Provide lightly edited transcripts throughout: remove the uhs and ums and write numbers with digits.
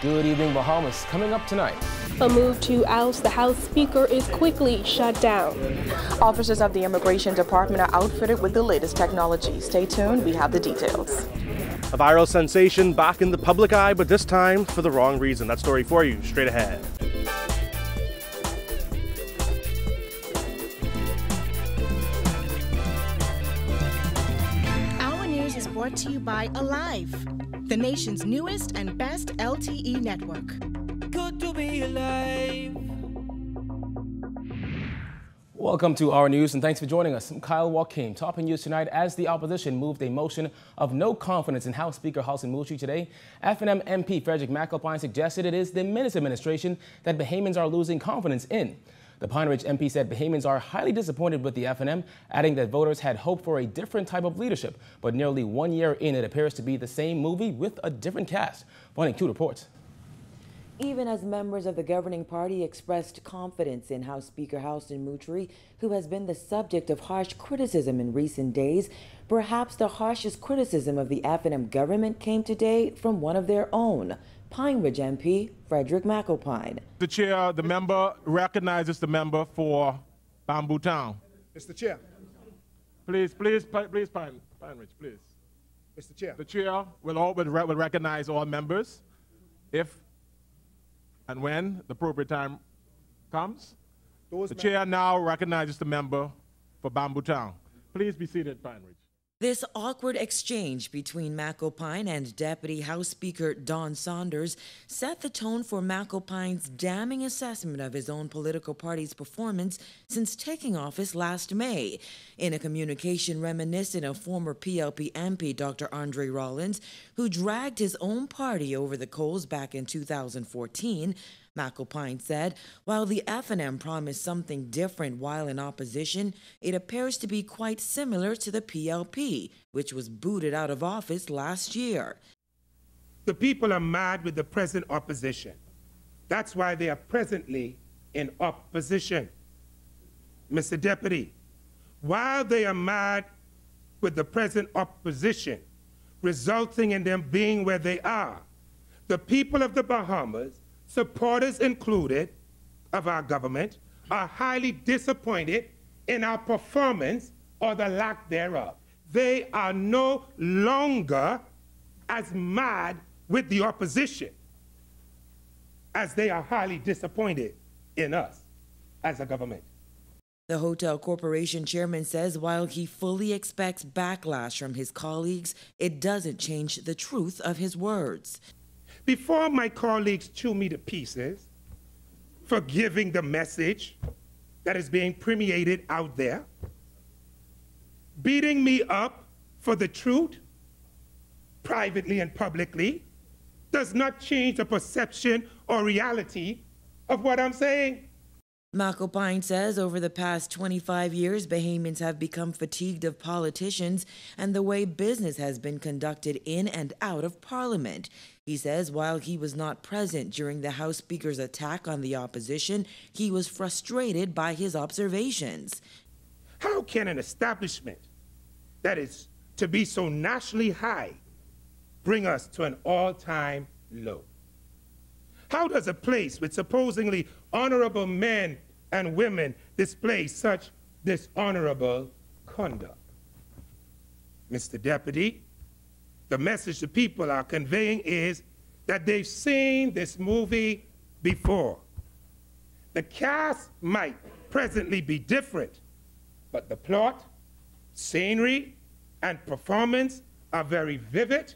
Good evening, Bahamas. Coming up tonight. A move to oust the House Speaker is quickly shut down. Officers of the Immigration Department are outfitted with the latest technology. Stay tuned, we have the details. A viral sensation back in the public eye, but this time for the wrong reason. That story for you straight ahead. Our news is brought to you by Alive, the nation's newest and best LTE network. Good to be alive. Welcome to our news and thanks for joining us. I'm Kyle Joaquim, topping news tonight as the opposition moved a motion of no confidence in House Speaker Housen Moultrie today. FNM MP Frederick McAlpine suggested it is the Minutes administration that Bahamians are losing confidence in. The Pine Ridge MP said Bahamians are highly disappointed with the FNM, adding that voters had hoped for a different type of leadership. But nearly 1 year in, it appears to be the same movie with a different cast. Bonnie Q reports. Even as members of the governing party expressed confidence in House Speaker Housen Moultrie, who has been the subject of harsh criticism in recent days, perhaps the harshest criticism of the FNM government came today from one of their own, Pine Ridge MP Frederick McAlpine. The chair, the member recognizes the member for Bamboo Town. Mr. Chair. Please, Pine Ridge, please. Mr. Chair. The chair will recognize all members if and when the appropriate time comes. The chair now recognizes the member for Bamboo Town. Please be seated, Pine Ridge. This awkward exchange between McAlpine and Deputy House Speaker Don Saunders set the tone for McAlpine's damning assessment of his own political party's performance since taking office last May. In a communication reminiscent of former PLP MP Dr. Andre Rollins, who dragged his own party over the coals back in 2014, McAlpine said, while the FNM promised something different while in opposition, it appears to be quite similar to the PLP, which was booted out of office last year. The people are mad with the present opposition. That's why they are presently in opposition. Mr. Deputy, while they are mad with the present opposition, resulting in them being where they are, the people of the Bahamas, supporters included, of our government, are highly disappointed in our performance or the lack thereof. They are no longer as mad with the opposition as they are highly disappointed in us as a government. The Hotel Corporation chairman says while he fully expects backlash from his colleagues, it doesn't change the truth of his words. Before my colleagues chew me to pieces for giving the message that is being permeated out there, beating me up for the truth, privately and publicly, does not change the perception or reality of what I'm saying. McAlpine says over the past 25 years, Bahamians have become fatigued of politicians and the way business has been conducted in and out of Parliament. He says while he was not present during the House Speaker's attack on the opposition, he was frustrated by his observations. How can an establishment that is to be so nationally high bring us to an all-time low? How does a place with supposedly honorable men and women display such dishonorable conduct? Mr. Deputy, the message the people are conveying is that they've seen this movie before. The cast might presently be different, but the plot, scenery, and performance are very vivid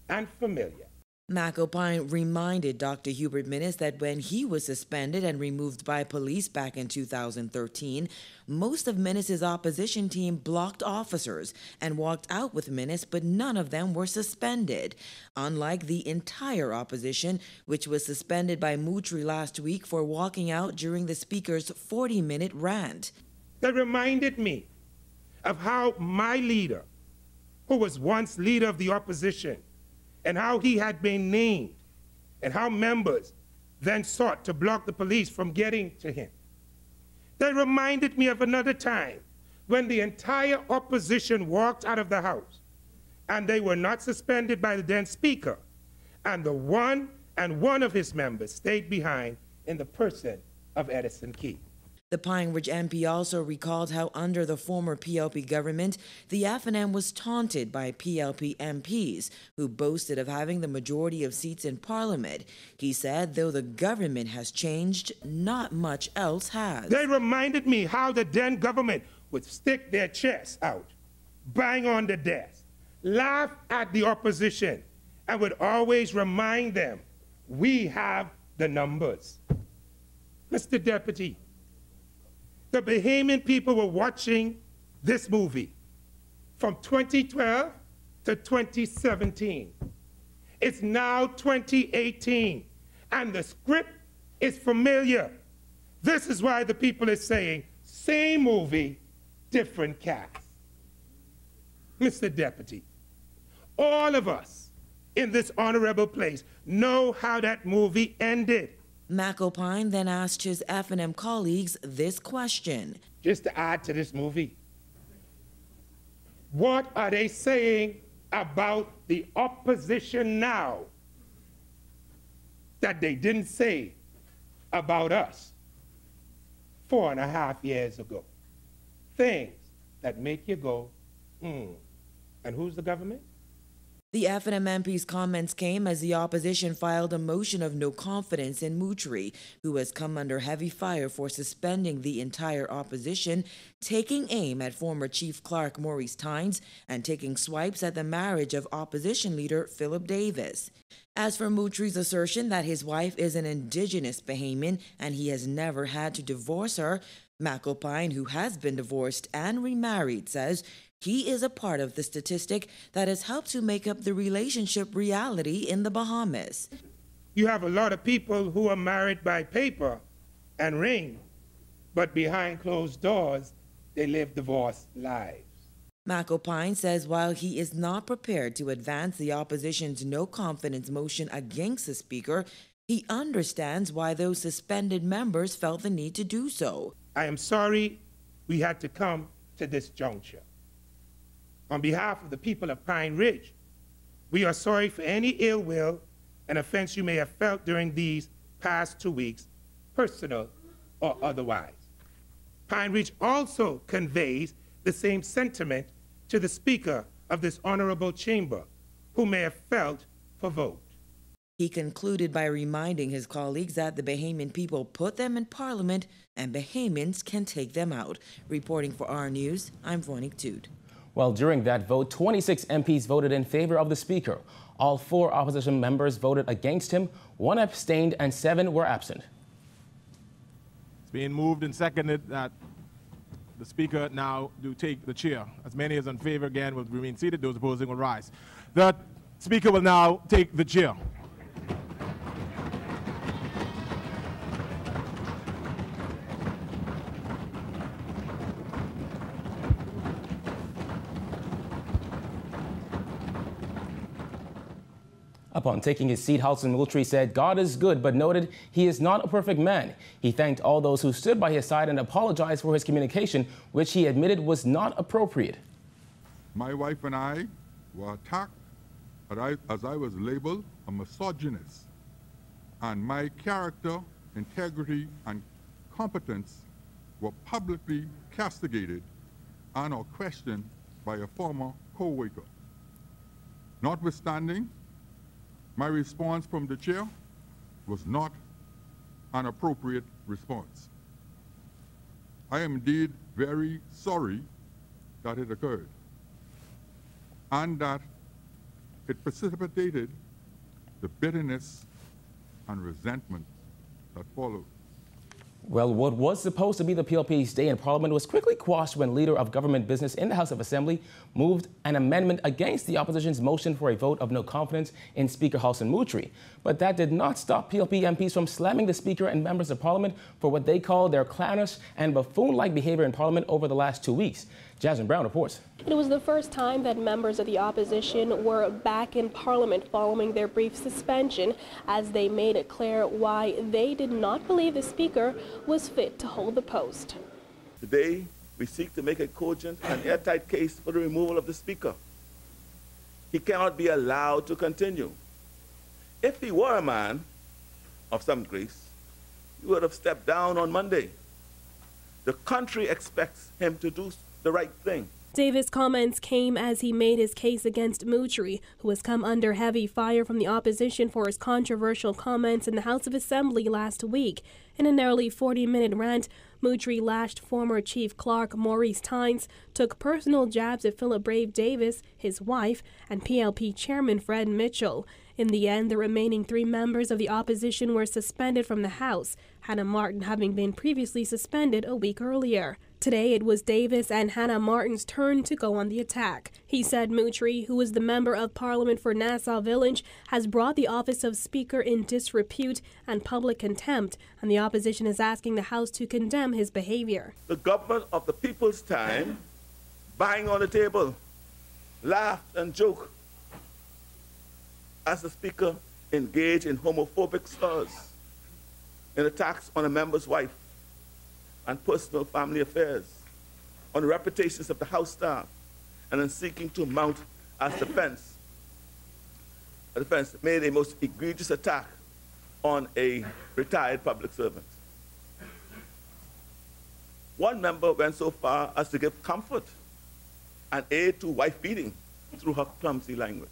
and familiar. McAlpine reminded Dr. Hubert Minnis that when he was suspended and removed by police back in 2013, most of Minnis's opposition team blocked officers and walked out with Minnis, but none of them were suspended. Unlike the entire opposition, which was suspended by Moultrie last week for walking out during the speaker's 40-minute rant. That reminded me of how my leader, who was once leader of the opposition, and how he had been named, and how members then sought to block the police from getting to him. That reminded me of another time when the entire opposition walked out of the House, and they were not suspended by the then Speaker, and the one and one of his members stayed behind in the person of Edison Key. The Pine Ridge MP also recalled how under the former PLP government, the FNM was taunted by PLP MPs who boasted of having the majority of seats in Parliament. He said though the government has changed, not much else has. They reminded me how the then government would stick their chests out, bang on the desk, laugh at the opposition, and would always remind them, we have the numbers. Mr. Deputy, the Bahamian people were watching this movie from 2012 to 2017. It's now 2018, and the script is familiar. This is why the people are saying, same movie, different cast. Mr. Deputy, all of us in this honorable place know how that movie ended. McAlpine then asked his FNM colleagues this question. Just to add to this movie, what are they saying about the opposition now that they didn't say about us 4.5 years ago? Things that make you go, And who's the government? The FNM MP's comments came as the opposition filed a motion of no confidence in Moutry, who has come under heavy fire for suspending the entire opposition, taking aim at former Chief Clerk Maurice Tynes, and taking swipes at the marriage of opposition leader Philip Davis. As for Moutry's assertion that his wife is an indigenous Bahamian and he has never had to divorce her, McAlpine, who has been divorced and remarried, says he is a part of the statistic that has helped to make up the relationship reality in the Bahamas. You have a lot of people who are married by paper and ring, but behind closed doors, they live divorced lives. McAlpine says while he is not prepared to advance the opposition's no-confidence motion against the Speaker, he understands why those suspended members felt the need to do so. I am sorry we had to come to this juncture. On behalf of the people of Pine Ridge, we are sorry for any ill will and offense you may have felt during these past 2 weeks, personal or otherwise. Pine Ridge also conveys the same sentiment to the Speaker of this honorable chamber, who may have felt provoked. He concluded by reminding his colleagues that the Bahamian people put them in Parliament and Bahamians can take them out. Reporting for our News, I'm Vonique Tude. Well, during that vote, 26 MPs voted in favor of the Speaker. All 4 opposition members voted against him, 1 abstained, and 7 were absent. It's being moved and seconded that the Speaker now do take the chair. As many as in favor again will remain seated. Those opposing will rise. The Speaker will now take the chair. Upon taking his seat, Houseman Moultrie said God is good, but noted he is not a perfect man. He thanked all those who stood by his side and apologized for his communication, which he admitted was not appropriate. My wife and I were attacked as I was labeled a misogynist, and my character, integrity, and competence were publicly castigated and or questioned by a former co-worker. Notwithstanding, my response from the chair was not an appropriate response. I am indeed very sorry that it occurred and that it precipitated the bitterness and resentment that followed. Well, what was supposed to be the PLP's day in Parliament was quickly quashed when Leader of Government Business in the House of Assembly moved an amendment against the opposition's motion for a vote of no confidence in Speaker Houseman Moultrie. But that did not stop PLP MPs from slamming the Speaker and members of Parliament for what they call their clownish and buffoon-like behavior in Parliament over the last 2 weeks. Jasmine Brown reports. It was the first time that members of the opposition were back in Parliament following their brief suspension, as they made it clear why they did not believe the Speaker was fit to hold the post. Today, we seek to make a cogent and airtight case for the removal of the Speaker. He cannot be allowed to continue. If he were a man of some grace, he would have stepped down on Monday. The country expects him to do the right thing. Davis' comments came as he made his case against Moutry, who has come under heavy fire from the opposition for his controversial comments in the House of Assembly last week. In a nearly 40-minute rant, Moutry lashed former Chief Clerk Maurice Tynes, took personal jabs at Philip Brave Davis, his wife, and PLP Chairman Fred Mitchell. In the end, the remaining 3 members of the opposition were suspended from the House, Hannah Martin having been previously suspended a week earlier. Today, it was Davis and Hannah Martin's turn to go on the attack. He said Moutry, who is the Member of Parliament for Nassau Village, has brought the office of Speaker in disrepute and public contempt, and the opposition is asking the House to condemn his behavior. The government of the people's time, bang on the table, laughed and joked as the Speaker engaged in homophobic slurs, in attacks on a member's wife, and personal family affairs, on the reputations of the House staff, and in seeking to mount as defense, made a most egregious attack on a retired public servant. One member went so far as to give comfort and aid to wife beating through her clumsy language.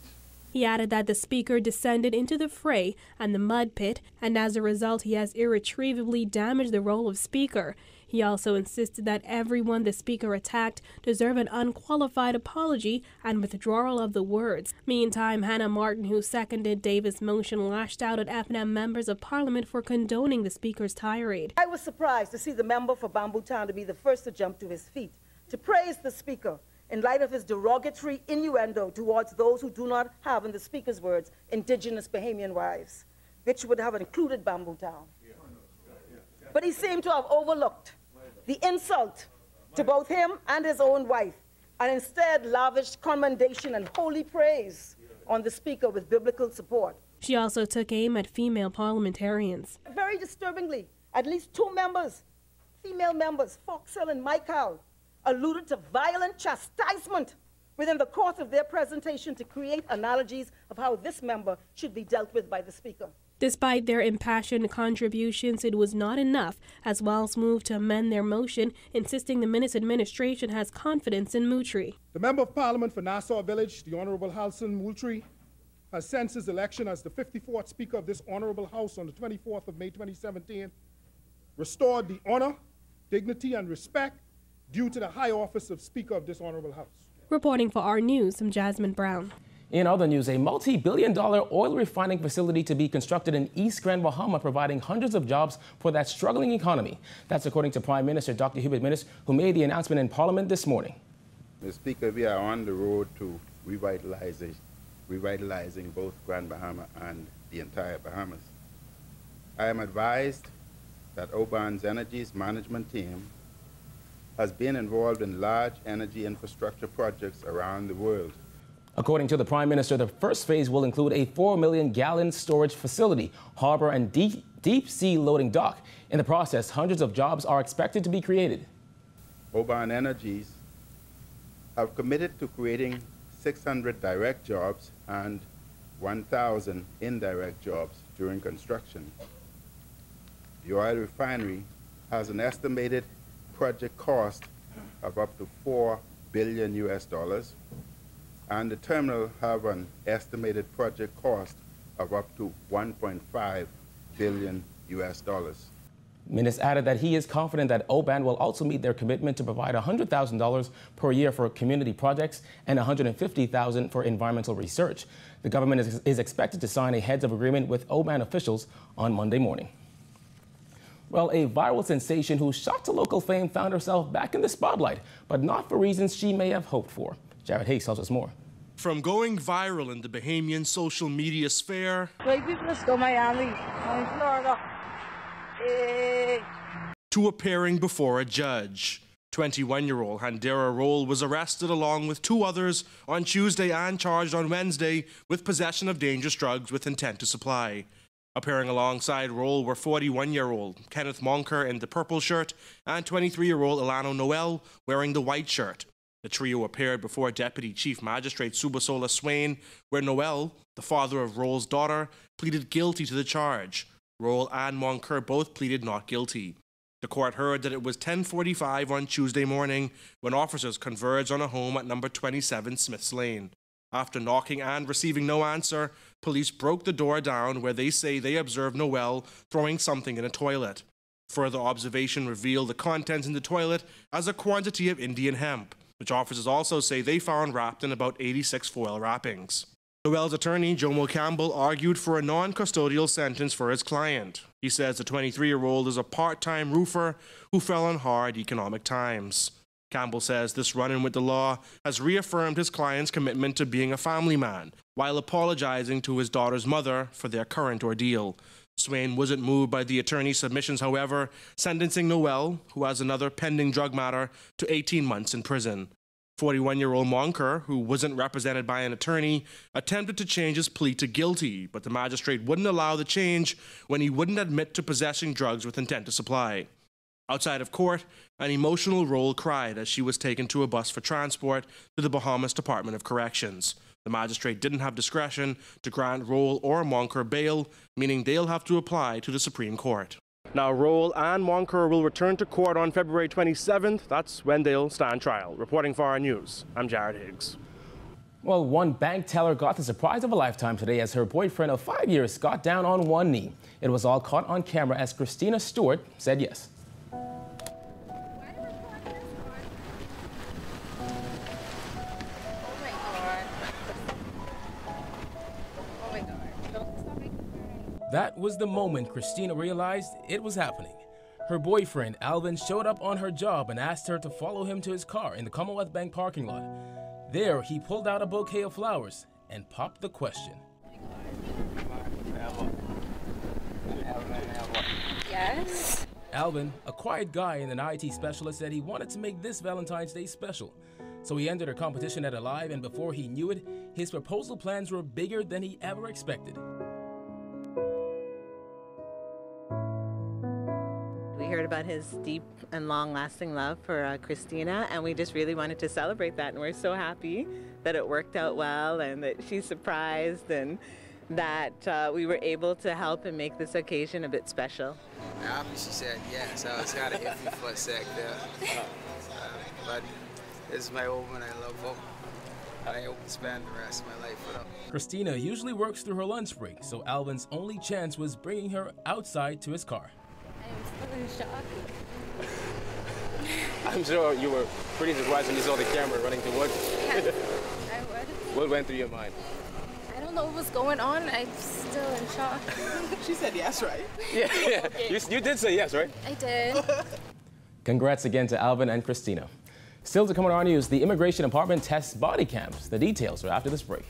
He added that the Speaker descended into the fray and the mud pit, and as a result he has irretrievably damaged the role of Speaker. He also insisted that everyone the Speaker attacked deserve an unqualified apology and withdrawal of the words. Meantime, Hannah Martin, who seconded Davis' motion, lashed out at F&M members of Parliament for condoning the Speaker's tirade. I was surprised to see the member for Bamboo Town to be the first to jump to his feet, to praise the Speaker in light of his derogatory innuendo towards those who do not have, in the Speaker's words, indigenous Bahamian wives, which would have included Bamboo Town. But he seemed to have overlooked the insult to both him and his own wife, and instead lavished commendation and holy praise on the Speaker with biblical support. She also took aim at female parliamentarians. Very disturbingly, at least 2 members, female members, Foxhill and Michael, alluded to violent chastisement within the course of their presentation to create analogies of how this member should be dealt with by the Speaker. Despite their impassioned contributions, it was not enough, as Wells moved to amend their motion, insisting the Minutes administration has confidence in Moutry. The Member of Parliament for Nassau Village, the Honourable Halson Moutry, has since his election as the 54th Speaker of this Honourable House on the 24th of May 2017, restored the honour, dignity and respect due to the high office of Speaker of this Honourable House. Reporting for our News, I'm Jasmine Brown. In other news, a multi-billion-dollar oil refining facility to be constructed in East Grand Bahama, providing hundreds of jobs for that struggling economy. That's according to Prime Minister Dr. Hubert Minnis, who made the announcement in Parliament this morning. Mr. Speaker, we are on the road to revitalizing both Grand Bahama and the entire Bahamas. I am advised that Oban's Energy's management team has been involved in large energy infrastructure projects around the world. According to the Prime Minister, the first phase will include a 4 million gallon storage facility, harbor and deep sea loading dock. In the process, hundreds of jobs are expected to be created. Oban Energies have committed to creating 600 direct jobs and 1,000 indirect jobs during construction. The oil refinery has an estimated project cost of up to $4 billion US, and the terminal have an estimated project cost of up to $1.5 billion US. Minnis added that he is confident that Oban will also meet their commitment to provide $100,000 per year for community projects and $150,000 for environmental research. The government is expected to sign a heads of agreement with Oban officials on Monday morning. Well, a viral sensation who shocked to local fame found herself back in the spotlight, but not for reasons she may have hoped for. Jared Hayes tells us more. From going viral in the Bahamian social media sphere to appearing before a judge, 21-year-old Handera Roll was arrested along with 2 others on Tuesday and charged on Wednesday with possession of dangerous drugs with intent to supply. Appearing alongside Roll were 41-year-old Kenneth Monker in the purple shirt and 23-year-old Alano Noel wearing the white shirt. The trio appeared before Deputy Chief Magistrate Subasola Swain, where Noel, the father of Roll's daughter, pleaded guilty to the charge. Roll and Moncur both pleaded not guilty. The court heard that it was 10:45 on Tuesday morning when officers converged on a home at number 27 Smith's Lane. After knocking and receiving no answer, police broke the door down where they say they observed Noel throwing something in a toilet. Further observation revealed the contents in the toilet as a quantity of Indian hemp, which officers also say they found wrapped in about 86 foil wrappings. Noel's attorney, Jomo Campbell, argued for a non-custodial sentence for his client. He says the 23-year-old is a part-time roofer who fell on hard economic times. Campbell says this run-in with the law has reaffirmed his client's commitment to being a family man, while apologizing to his daughter's mother for their current ordeal. Swain wasn't moved by the attorney's submissions, however, sentencing Noel, who has another pending drug matter, to 18 months in prison. 41-year-old Moncur, who wasn't represented by an attorney, attempted to change his plea to guilty, but the magistrate wouldn't allow the change when he wouldn't admit to possessing drugs with intent to supply. Outside of court, an emotional Roll cried as she was taken to a bus for transport to the Bahamas Department of Corrections. The magistrate didn't have discretion to grant Roll or Moncur bail, meaning they'll have to apply to the Supreme Court. Now, Roll and Moncur will return to court on February 27th. That's when they'll stand trial. Reporting for our news, I'm Jared Higgs. Well, one bank teller got the surprise of a lifetime today as her boyfriend of 5 years got down on one knee. It was all caught on camera as Christina Stewart said yes. That was the moment Christina realized it was happening. Her boyfriend, Alvin, showed up on her job and asked her to follow him to his car in the Commonwealth Bank parking lot. There, he pulled out a bouquet of flowers and popped the question. Yes? Alvin, a quiet guy and an IT specialist, said he wanted to make this Valentine's Day special. So he entered a competition at Alive, and before he knew it, his proposal plans were bigger than he ever expected. We heard about his deep and long-lasting love for Christina, and we just really wanted to celebrate that, and we're so happy that it worked out well and that she's surprised and that we were able to help and make this occasion a bit special. I'm happy she said yes. I was kind of iffy for a sec there. But this is my woman, I love her. I hope to spend the rest of my life with her. Christina usually works through her lunch break, so Alvin's only chance was bringing her outside to his car. I'm still in shock. I'm sure you were pretty surprised when you saw the camera running towards you. Yes, I was. What went through your mind? I don't know what was going on. I'm still in shock. She said yes, right? Yeah. Okay. You did say yes, right? I did. Congrats again to Alvin and Christina. Still to come on our news, the Immigration Department tests body cams. The details are after this break.